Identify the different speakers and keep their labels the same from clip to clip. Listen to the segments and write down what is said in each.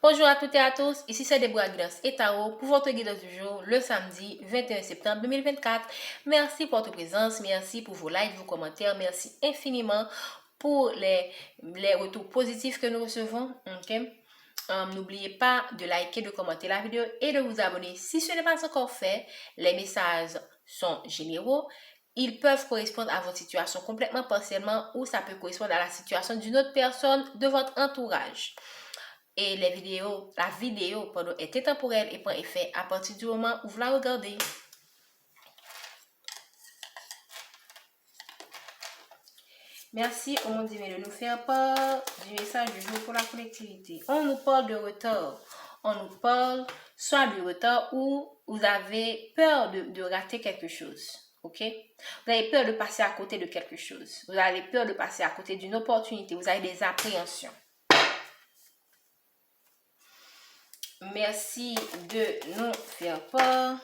Speaker 1: Bonjour à toutes et à tous, ici c'est Deborah Guidance et Tarot pour votre guidance du jour le samedi 21 septembre 2024. Merci pour votre présence, merci pour vos likes, vos commentaires, merci infiniment pour les retours positifs que nous recevons. N'oubliez pas de liker, de commenter la vidéo et de vous abonner. Si ce n'est pas encore fait, les messages sont généraux. Ils peuvent correspondre à votre situation complètement partiellement ou ça peut correspondre à la situation d'une autre personne de votre entourage. Et la vidéo est intemporelle et prend effet à partir du moment où vous la regardez. Merci au monde divin de nous faire part du message du jour pour la collectivité. On nous parle de retard. On nous parle soit de retard ou vous avez peur de rater quelque chose. Ok? Vous avez peur de passer à côté de quelque chose. Vous avez peur de passer à côté d'une opportunité. Vous avez des appréhensions. Merci de nous faire part.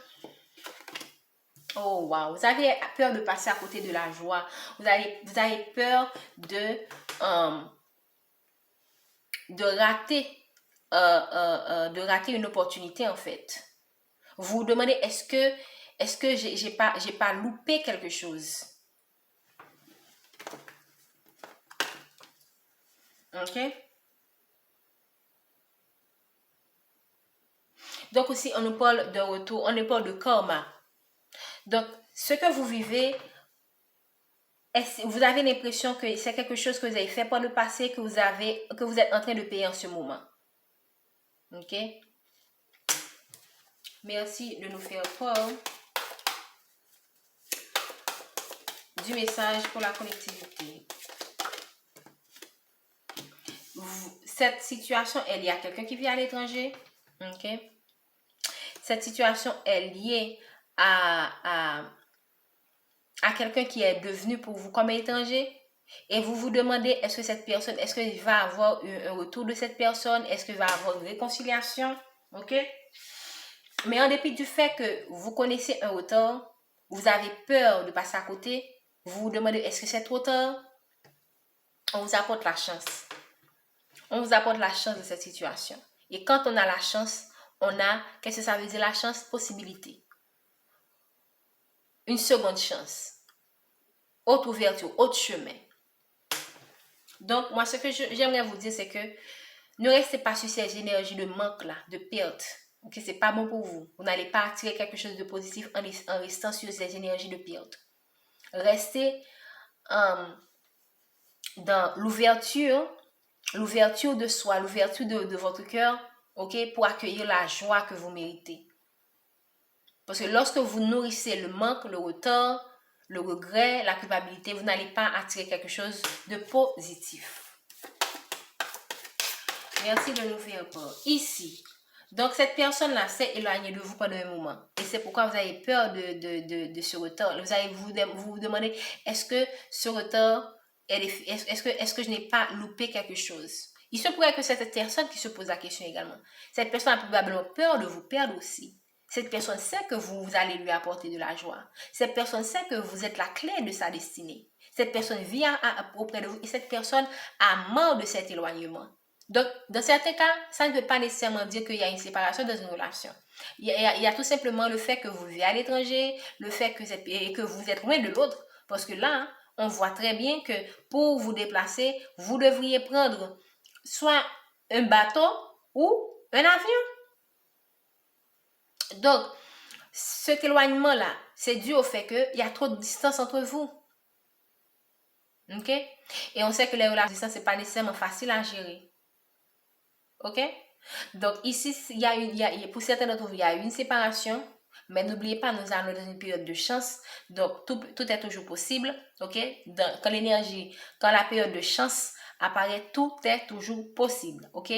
Speaker 1: Oh wow, vous avez peur de passer à côté de la joie. Vous avez peur de rater une opportunité en fait. Vous vous demandez est-ce que j'ai pas loupé quelque chose. Ok? Donc aussi on nous parle de retour, on nous parle de karma. Donc ce que vous vivez, vous avez l'impression que c'est quelque chose que vous avez fait par le passé que vous êtes en train de payer en ce moment. Ok? Merci de nous faire part du message pour la collectivité. Cette situation est liée à quelqu'un qui vit à l'étranger. Ok? Cette situation est liée à quelqu'un qui est devenu pour vous comme étranger. Et vous vous demandez, est-ce qu'il va avoir un retour de cette personne? Est-ce qu'il va avoir une réconciliation? Ok? Mais en dépit du fait que vous connaissez un auteur, vous avez peur de passer à côté, vous vous demandez, est-ce que c'est trop tard? On vous apporte la chance. On vous apporte la chance de cette situation. Et quand on a la chance, qu'est-ce que ça veut dire la chance? Possibilité. Une seconde chance. Autre ouverture, autre chemin. Donc, moi, ce que j'aimerais vous dire, c'est que ne restez pas sur ces énergies de manque là, de perte. Ok, c'est pas bon pour vous. Vous n'allez pas attirer quelque chose de positif en restant sur ces énergies de perte. Restez dans l'ouverture de soi, l'ouverture de votre cœur, ok, pour accueillir la joie que vous méritez. Parce que lorsque vous nourrissez le manque, le retard, le regret, la culpabilité, vous n'allez pas attirer quelque chose de positif. Merci de nous faire part. Ici, donc cette personne-là s'est éloignée de vous pendant un moment. Et c'est pourquoi vous avez peur de ce retard. Vous vous demandez, est-ce que ce retard, est-ce que je n'ai pas loupé quelque chose? Il se pourrait que c'est cette personne qui se pose la question également. Cette personne a probablement peur de vous perdre aussi. Cette personne sait que vous allez lui apporter de la joie. Cette personne sait que vous êtes la clé de sa destinée. Cette personne vient auprès de vous et cette personne a marre de cet éloignement. Donc, dans certains cas, ça ne veut pas nécessairement dire qu'il y a une séparation dans une relation. Il y a tout simplement le fait que vous vivez à l'étranger, le fait que vous êtes loin de l'autre. Parce que là, on voit très bien que pour vous déplacer, vous devriez prendre soit un bateau ou un avion. Donc, cet éloignement-là, c'est dû au fait qu'il y a trop de distance entre vous. Ok? Et on sait que les relations à distance, ce n'est pas nécessairement facile à gérer. Ok? Donc, ici, pour certains d'entre vous, il y a eu une séparation. Mais n'oubliez pas, nous allons dans une période de chance. Donc, tout est toujours possible. Ok? Quand la période de chance apparaît, tout est toujours possible. Ok?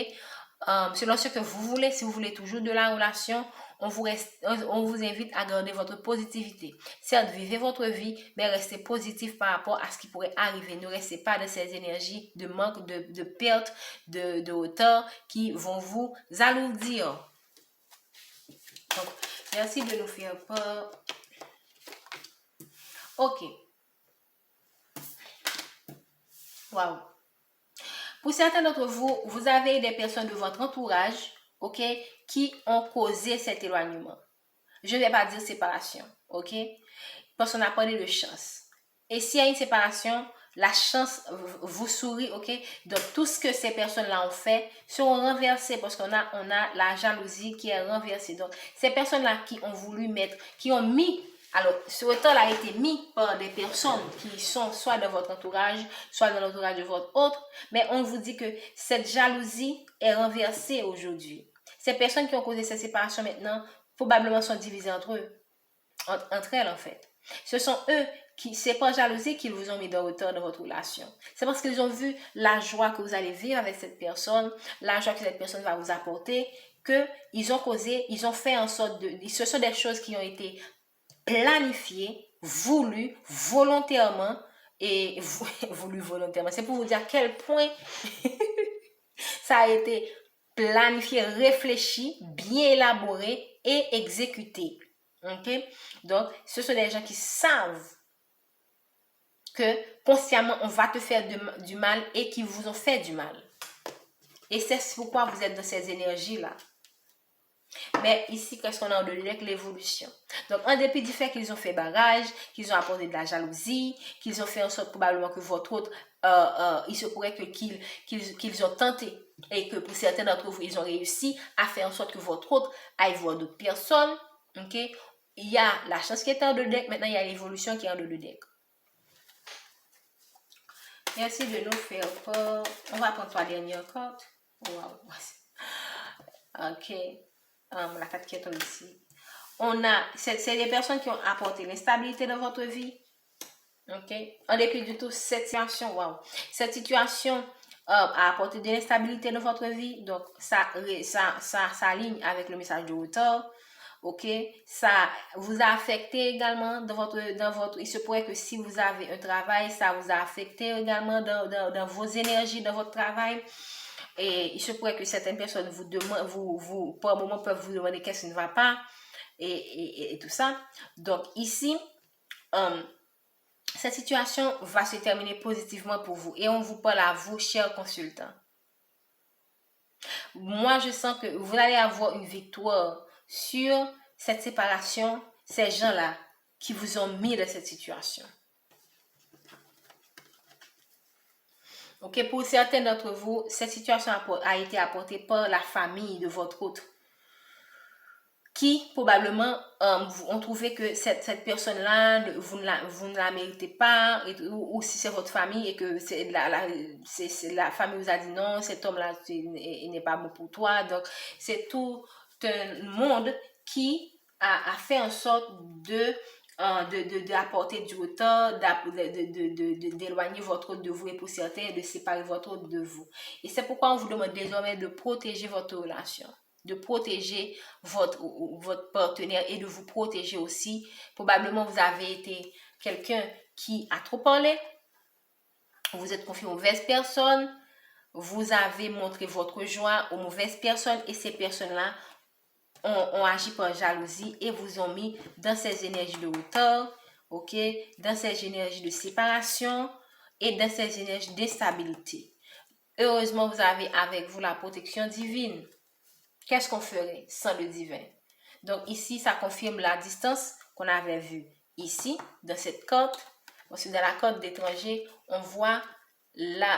Speaker 1: Selon ce que vous voulez, si vous voulez toujours de la relation, on vous invite à garder votre positivité. Certes, vivez votre vie, mais restez positif par rapport à ce qui pourrait arriver. Ne restez pas dans ces énergies de manque, de perte, de hauteur qui vont vous alourdir. Donc, merci de nous faire part. Ok. Wow. Pour certains d'entre vous, vous avez des personnes de votre entourage, ok, qui ont causé cet éloignement. Je ne vais pas dire séparation, ok, parce qu'on a parlé de chance. Et s'il y a une séparation, la chance vous sourit, ok? Donc, tout ce que ces personnes-là ont fait seront renversées parce qu'on a la jalousie qui est renversée. Donc, ces personnes-là qui ont voulu mettre, qui ont mis, alors, ce retard a été mis par des personnes qui sont soit dans votre entourage, soit dans l'entourage de votre autre, mais on vous dit que cette jalousie est renversée aujourd'hui. Ces personnes qui ont causé cette séparation maintenant, probablement sont divisées entre eux, entre elles en fait. Ce sont eux qui, c'est pas jalousie qu'ils vous ont mis dans hauteur de votre relation. C'est parce qu'ils ont vu la joie que vous allez vivre avec cette personne, la joie que cette personne va vous apporter, qu'ils ont causé, ils ont fait en sorte de... Ce sont des choses qui ont été planifiées, voulues, volontairement, et voulues volontairement. C'est pour vous dire à quel point ça a été planifié, réfléchi, bien élaboré et exécuté. Ok? Donc, ce sont des gens qui savent que consciemment, on va te faire du mal et qui vous ont fait du mal. Et c'est pourquoi vous êtes dans ces énergies-là. Mais ici, qu'est-ce qu'on a en de l'évolution? Donc, en dépit du fait qu'ils ont fait barrage, qu'ils ont apporté de la jalousie, qu'ils ont fait en sorte probablement que votre autre, il se pourrait qu'ils ont tenté et que pour certains d'entre vous, ils ont réussi à faire en sorte que votre autre aille voir d'autres personnes. Ok? Il y a la chance qui est en deux decks, maintenant il y a l'évolution qui est en deux decks. Merci de nous faire part. On va prendre 3 dernières cartes. Wow. Ok. La carte qui est tombée ici. On a, c'est des personnes qui ont apporté l'instabilité dans votre vie. Ok. En dépit de tout, cette situation, wow. Cette situation a apporté de l'instabilité dans votre vie. Donc, ça aligne avec le message de hauteur. Ok, ça vous a affecté également dans votre, il se pourrait que si vous avez un travail, ça vous a affecté également dans vos énergies, dans votre travail. Et il se pourrait que certaines personnes vous demandent, pour un moment peuvent vous demander qu'est-ce qui ne va pas et tout ça. Donc ici, cette situation va se terminer positivement pour vous et on vous parle à vous, chers consultants. Moi, je sens que vous allez avoir une victoire sur cette séparation, ces gens-là qui vous ont mis dans cette situation. Ok, pour certains d'entre vous, cette situation a été apportée par la famille de votre autre, qui probablement ont trouvé que cette personne-là, vous ne la méritez pas, ou si c'est votre famille et que la famille vous a dit non, cet homme-là n'est pas bon pour toi. Donc, c'est tout un monde qui a fait en sorte d'apporter du retard, d'éloigner votre autre de vous et pour certains, de séparer votre autre de vous. Et c'est pourquoi on vous demande désormais de protéger votre relation, de protéger votre partenaire et de vous protéger aussi. Probablement, vous avez été quelqu'un qui a trop parlé, vous êtes confié aux mauvaises personnes, vous avez montré votre joie aux mauvaises personnes et ces personnes-là ont agi par jalousie et vous ont mis dans ces énergies de hauteur, ok, dans ces énergies de séparation et dans ces énergies d'instabilité. Heureusement, vous avez avec vous la protection divine. Qu'est-ce qu'on ferait sans le divin? Donc ici, ça confirme la distance qu'on avait vue ici, dans cette carte. Parce que dans la carte d'étranger, on voit le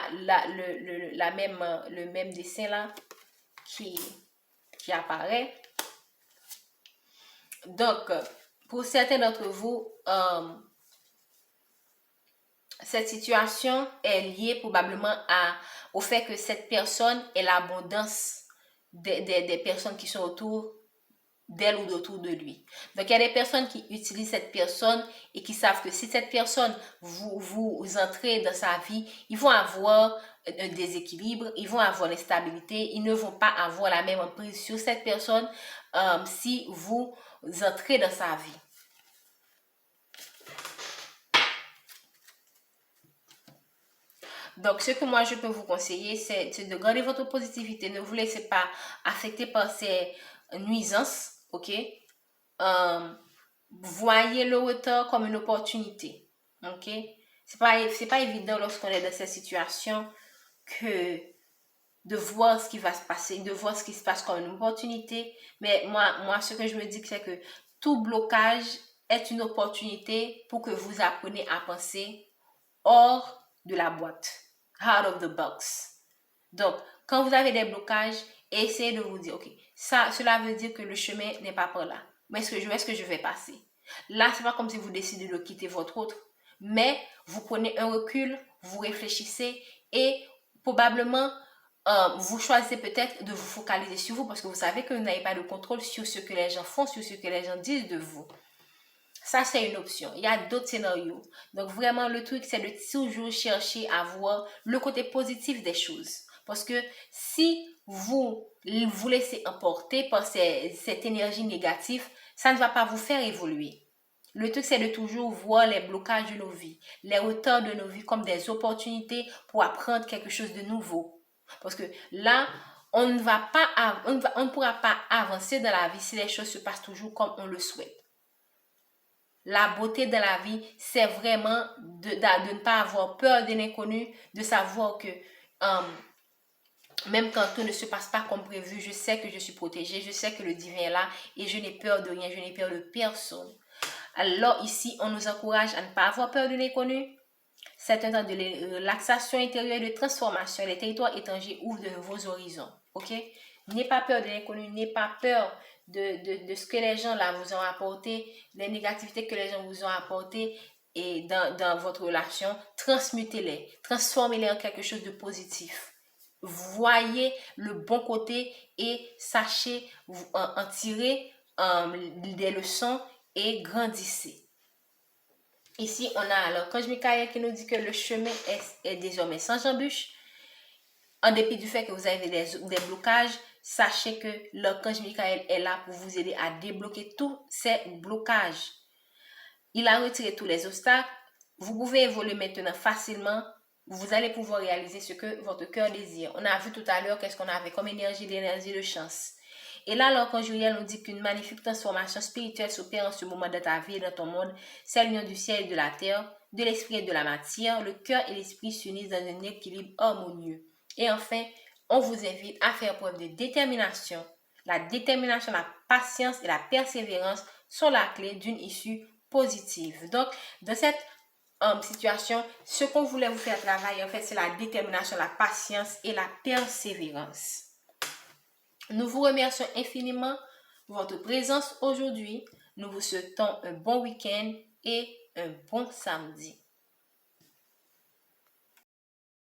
Speaker 1: même dessin là qui apparaît. Donc, pour certains d'entre vous, cette situation est liée probablement au fait que cette personne est l'abondance des personnes qui sont autour d'elle ou autour de lui. Donc, il y a des personnes qui utilisent cette personne et qui savent que si cette personne, vous entrez dans sa vie, ils vont avoir un déséquilibre, ils vont avoir l'instabilité, ils ne vont pas avoir la même emprise sur cette personne si vous entrez dans sa vie. Donc, ce que moi, je peux vous conseiller, c'est de garder votre positivité. Ne vous laissez pas affecter par ces nuisances, ok? Voyez le retard comme une opportunité, ok? C'est pas évident lorsqu'on est dans cette situation que de voir ce qui va se passer, de voir ce qui se passe comme une opportunité. Mais moi, ce que je me dis, c'est que tout blocage est une opportunité pour que vous appreniez à penser hors de la boîte, out of the box. Donc, quand vous avez des blocages, essayez de vous dire, ok, cela veut dire que le chemin n'est pas par là. Mais est-ce que je vais passer? Là, c'est pas comme si vous décidez de quitter votre autre, mais vous prenez un recul, vous réfléchissez et probablement vous choisissez peut-être de vous focaliser sur vous parce que vous savez que vous n'avez pas de contrôle sur ce que les gens font, sur ce que les gens disent de vous. Ça, c'est une option. Il y a d'autres scénarios. Donc, vraiment, le truc, c'est de toujours chercher à voir le côté positif des choses. Parce que si vous vous laissez emporter par cette énergie négative, ça ne va pas vous faire évoluer. Le truc, c'est de toujours voir les blocages de nos vies, les retards de nos vies comme des opportunités pour apprendre quelque chose de nouveau. Parce que là, on ne pourra pas avancer dans la vie si les choses se passent toujours comme on le souhaite. La beauté de la vie, c'est vraiment de ne pas avoir peur de l'inconnu, de savoir que même quand tout ne se passe pas comme prévu, je sais que je suis protégée, je sais que le divin est là et je n'ai peur de rien, je n'ai peur de personne. Alors ici, on nous encourage à ne pas avoir peur de l'inconnu. C'est un temps de relaxation intérieure et de transformation. Les territoires étrangers ouvrent de nouveaux horizons. Ok? N'ayez pas peur de l'inconnu, n'ayez pas peur de ce que les gens là vous ont apporté, les négativités que les gens vous ont apportées et dans votre relation. Transmutez-les, transformez-les en quelque chose de positif. Voyez le bon côté et sachez en tirer des leçons et grandissez. Ici, on a l'archange Michael qui nous dit que le chemin est désormais sans embûche. En dépit du fait que vous avez des blocages, sachez que l'archange Michael est là pour vous aider à débloquer tous ces blocages. Il a retiré tous les obstacles. Vous pouvez évoluer maintenant facilement. Vous allez pouvoir réaliser ce que votre cœur désire. On a vu tout à l'heure qu'est-ce qu'on avait comme énergie, l'énergie de chance. Et là, l'archange Uriel nous dit qu'une magnifique transformation spirituelle s'opère en ce moment de ta vie et dans ton monde. C'est l'union du ciel et de la terre, de l'esprit et de la matière. Le cœur et l'esprit s'unissent dans un équilibre harmonieux. Et enfin, on vous invite à faire preuve de détermination. La détermination, la patience et la persévérance sont la clé d'une issue positive. Donc, dans cette situation, ce qu'on voulait vous faire travailler, en fait, c'est la détermination, la patience et la persévérance. Nous vous remercions infiniment pour votre présence aujourd'hui. Nous vous souhaitons un bon week-end et un bon samedi.